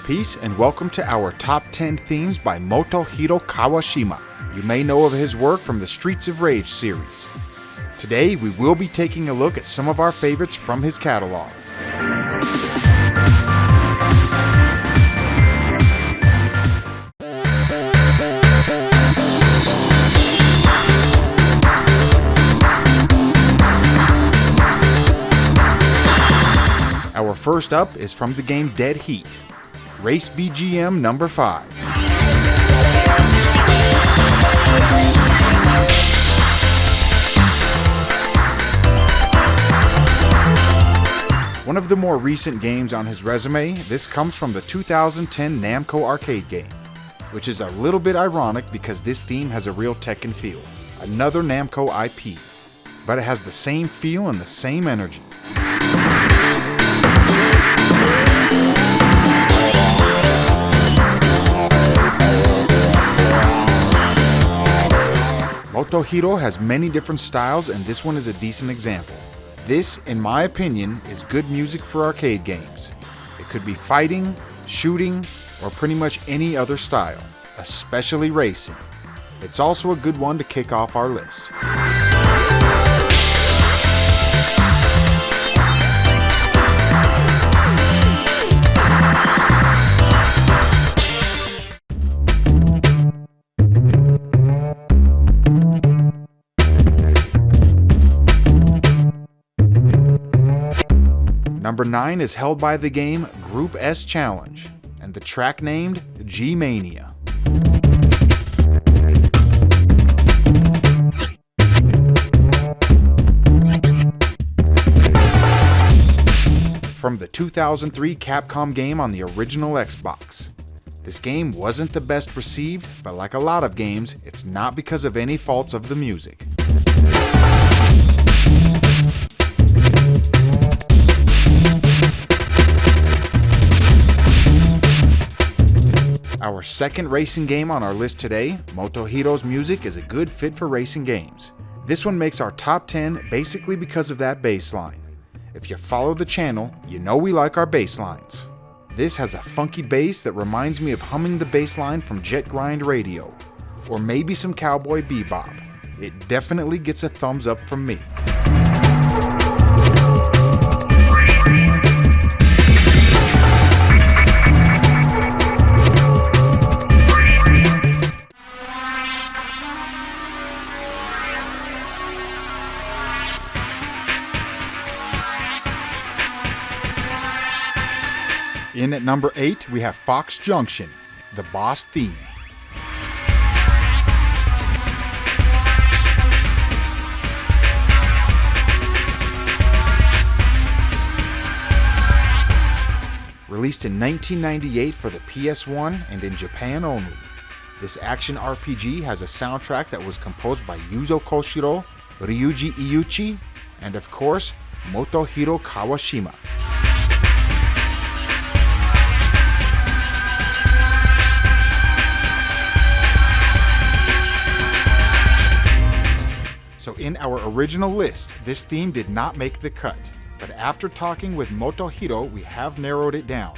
Peace and welcome to our Top 10 Themes by Motohiro Kawashima. You may know of his work from the Streets of Rage series. Today we will be taking a look at some of our favorites from his catalog. Our first up is from the game Dead Heat, Race BGM number 5. One of the more recent games on his resume, this comes from the 2010 Namco arcade game, which is a little bit ironic because this theme has a real Tekken feel, another Namco IP, but it has the same feel and the same energy. Motohiro has many different styles and this one is a decent example. This, in my opinion, is good music for arcade games. It could be fighting, shooting, or pretty much any other style, especially racing. It's also a good one to kick off our list. Number 9 is held by the game Group S Challenge, and the track named G-Mania. From the 2003 Capcom game on the original Xbox. This game wasn't the best received, but like a lot of games, it's not because of any faults of the music. Our second racing game on our list today, Motohiro's music is a good fit for racing games. This one makes our top 10 basically because of that bass line. If you follow the channel, you know we like our bass lines. This has a funky bass that reminds me of humming the bass line from Jet Grind Radio, or maybe some Cowboy Bebop. It definitely gets a thumbs up from me. In at number 8, we have Fox Junction, the boss theme. Released in 1998 for the PS1 and in Japan only. This action RPG has a soundtrack that was composed by Yuzo Koshiro, Ryuji Iuchi, and of course, Motohiro Kawashima. So in our original list, this theme did not make the cut, but after talking with Motohiro, we have narrowed it down.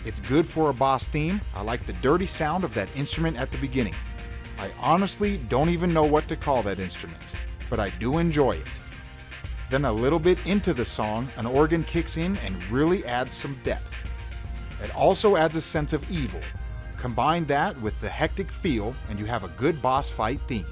It's good for a boss theme. I like the dirty sound of that instrument at the beginning. I honestly don't even know what to call that instrument, but I do enjoy it. Then a little bit into the song, an organ kicks in and really adds some depth. It also adds a sense of evil. Combine that with the hectic feel and you have a good boss fight theme.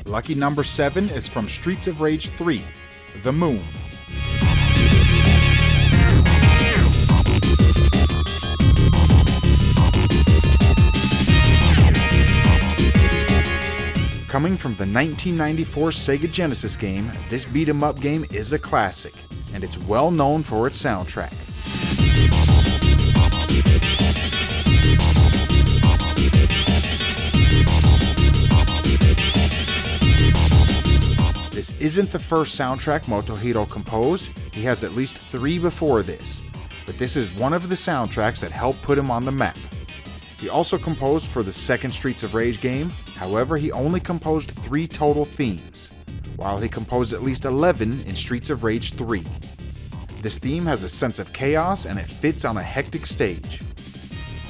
Lucky number 7 is from Streets of Rage 3, The Moon. Coming from the 1994 Sega Genesis game, this beat-em-up game is a classic, and it's well known for its soundtrack. isn't the first soundtrack Motohiro composed, he has at least 3 before this, but this is one of the soundtracks that helped put him on the map. He also composed for the second Streets of Rage game, however he only composed 3 total themes, while he composed at least 11 in Streets of Rage 3. This theme has a sense of chaos and it fits on a hectic stage.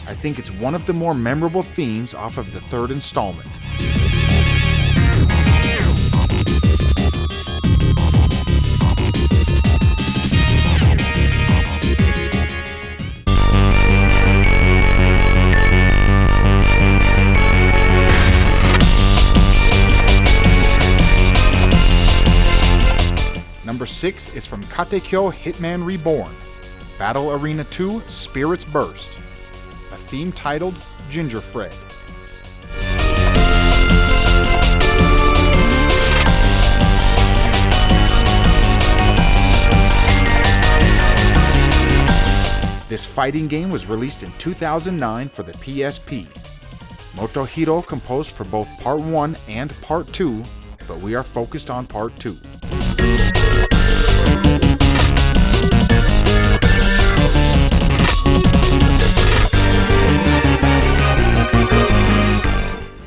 I think it's one of the more memorable themes off of the 3rd installment. Number 6 is from Katekyo Hitman Reborn, Battle Arena 2 Spirit's Burst, a theme titled Gingerfred. This fighting game was released in 2009 for the PSP. Motohiro composed for both Part 1 and Part 2, but we are focused on Part 2.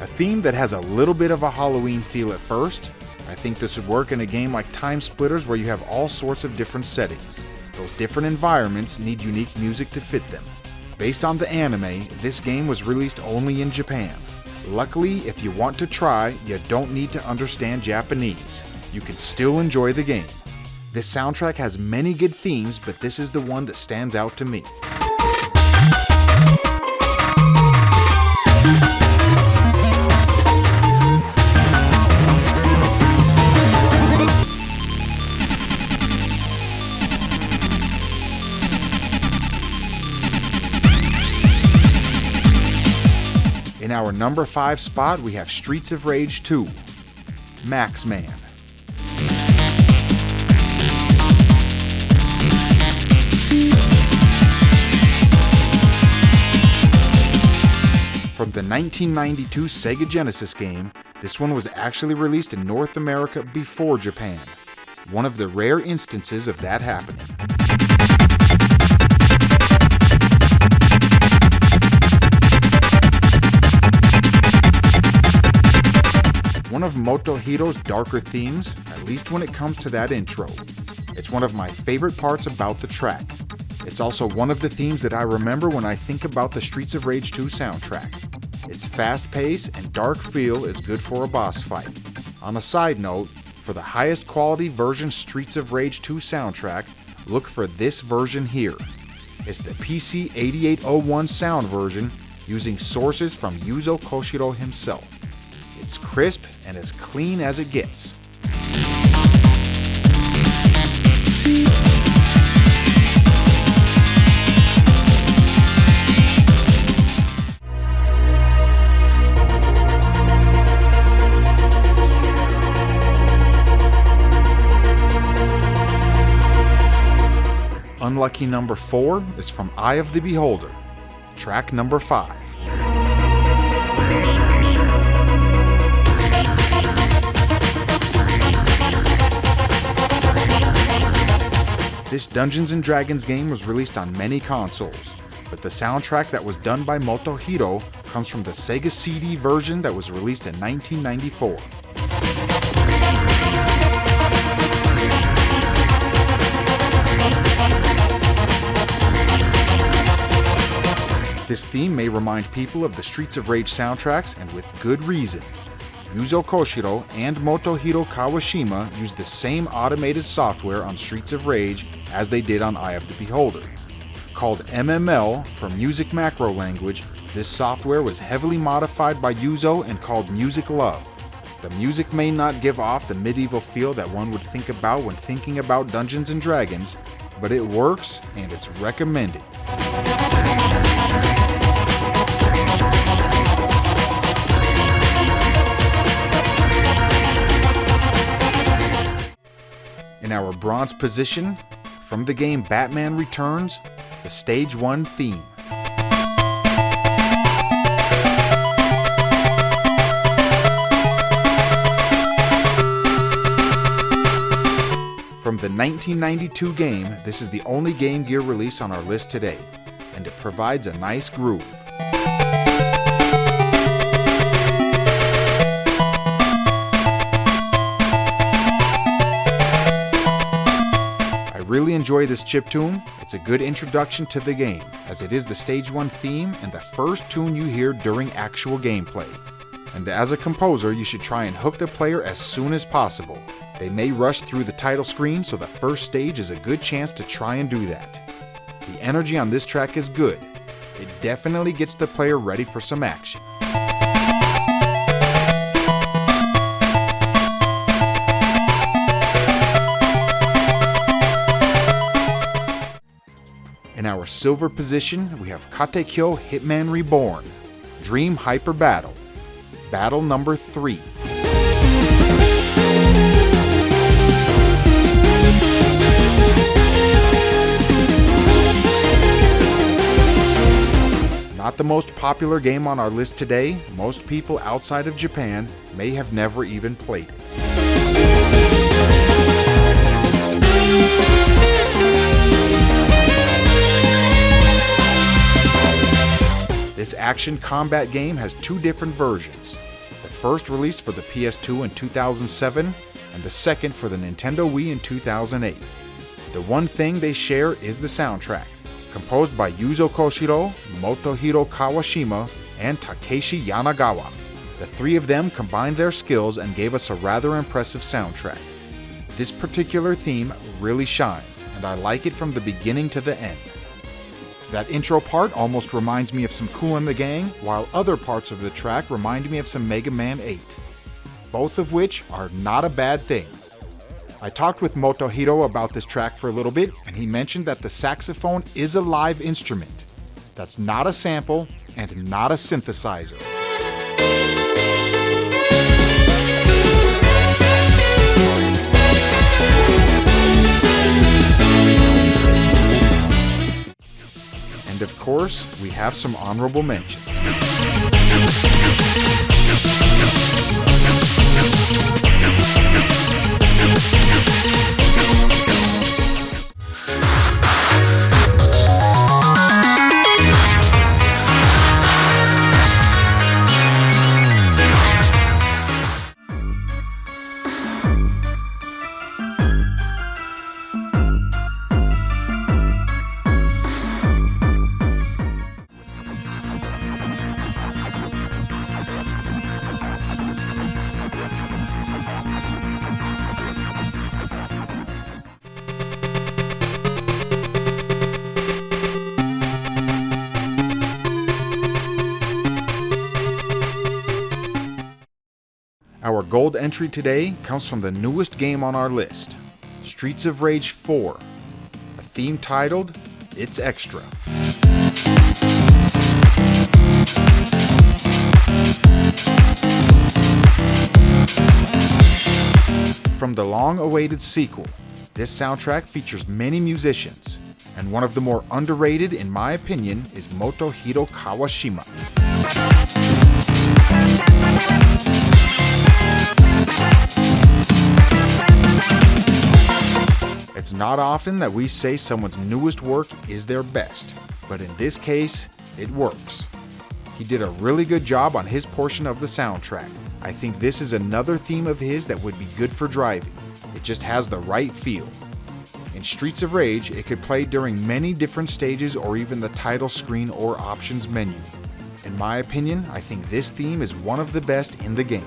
A theme that has a little bit of a Halloween feel at first. I think this would work in a game like Time Splitters where you have all sorts of different settings. Those different environments need unique music to fit them. Based on the anime, this game was released only in Japan. Luckily, if you want to try, you don't need to understand Japanese. You can still enjoy the game. This soundtrack has many good themes, but this is the one that stands out to me. In our number 5 spot, we have Streets of Rage 2, Maxman. From the 1992 Sega Genesis game, this one was actually released in North America before Japan. One of the rare instances of that happening. One of Motohiro's darker themes, at least when it comes to that intro. It's one of my favorite parts about the track. It's also one of the themes that I remember when I think about the Streets of Rage 2 soundtrack. Its fast pace and dark feel is good for a boss fight. On a side note, for the highest quality version Streets of Rage 2 soundtrack, look for this version here. It's the PC 8801 sound version using sources from Yuzo Koshiro himself. It's crisp and as clean as it gets. Unlucky number 4 is from Eye of the Beholder, track number 5. This Dungeons & Dragons game was released on many consoles, but the soundtrack that was done by Motohiro comes from the Sega CD version that was released in 1994. This theme may remind people of the Streets of Rage soundtracks, and with good reason. Yuzo Koshiro and Motohiro Kawashima used the same automated software on Streets of Rage as they did on Eye of the Beholder. Called MML for Music Macro Language, this software was heavily modified by Yuzo and called Music Love. The music may not give off the medieval feel that one would think about when thinking about Dungeons & Dragons, but it works and it's recommended. In our bronze position, from the game Batman Returns, the Stage 1 theme. the 1992 game, this is the only Game Gear release on our list today, and it provides a nice groove. I really enjoy this chiptune. It's a good introduction to the game, as it is the Stage 1 theme and the first tune you hear during actual gameplay. And as a composer, you should try and hook the player as soon as possible. They may rush through the title screen, so the first stage is a good chance to try and do that. The energy on this track is good. It definitely gets the player ready for some action. In our silver position, we have Katekyo Hitman Reborn, Dream Hyper Battle, Battle number 3. Not the most popular game on our list today, most people outside of Japan may have never even played it. This action combat game has 2 different versions. The first released for the PS2 in 2007, and the second for the Nintendo Wii in 2008. The one thing they share is the soundtrack, composed by Yuzo Koshiro, Motohiro Kawashima, and Takeshi Yanagawa. The 3 of them combined their skills and gave us a rather impressive soundtrack. This particular theme really shines, and I like it from the beginning to the end. That intro part almost reminds me of some Kool and the Gang, while other parts of the track remind me of some Mega Man 8. Both of which are not a bad thing. I talked with Motohiro about this track for a little bit, and he mentioned that the saxophone is a live instrument. That's not a sample and not a synthesizer. And of course, we have some honorable mentions. Our gold entry today comes from the newest game on our list, Streets of Rage 4, a theme titled It's Extra. From the long-awaited sequel, this soundtrack features many musicians, and one of the more underrated, in my opinion, is Motohiro Kawashima. It's not often that we say someone's newest work is their best, but in this case, it works. He did a really good job on his portion of the soundtrack. I think this is another theme of his that would be good for driving. It just has the right feel. In Streets of Rage, it could play during many different stages or even the title screen or options menu. In my opinion, I think this theme is one of the best in the game.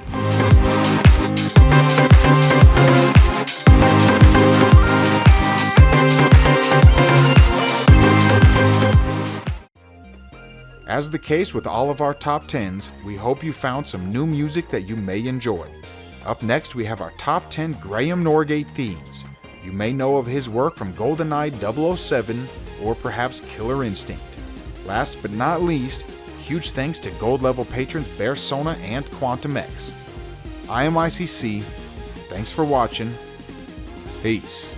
As the case with all of our top 10s, we hope you found some new music that you may enjoy. Up next, we have our top 10 Graham Norgate themes. You may know of his work from GoldenEye 007 or perhaps Killer Instinct. Last but not least, huge thanks to gold level patrons Bear Sona and Quantum X. I am ICC. Thanks for watching. Peace.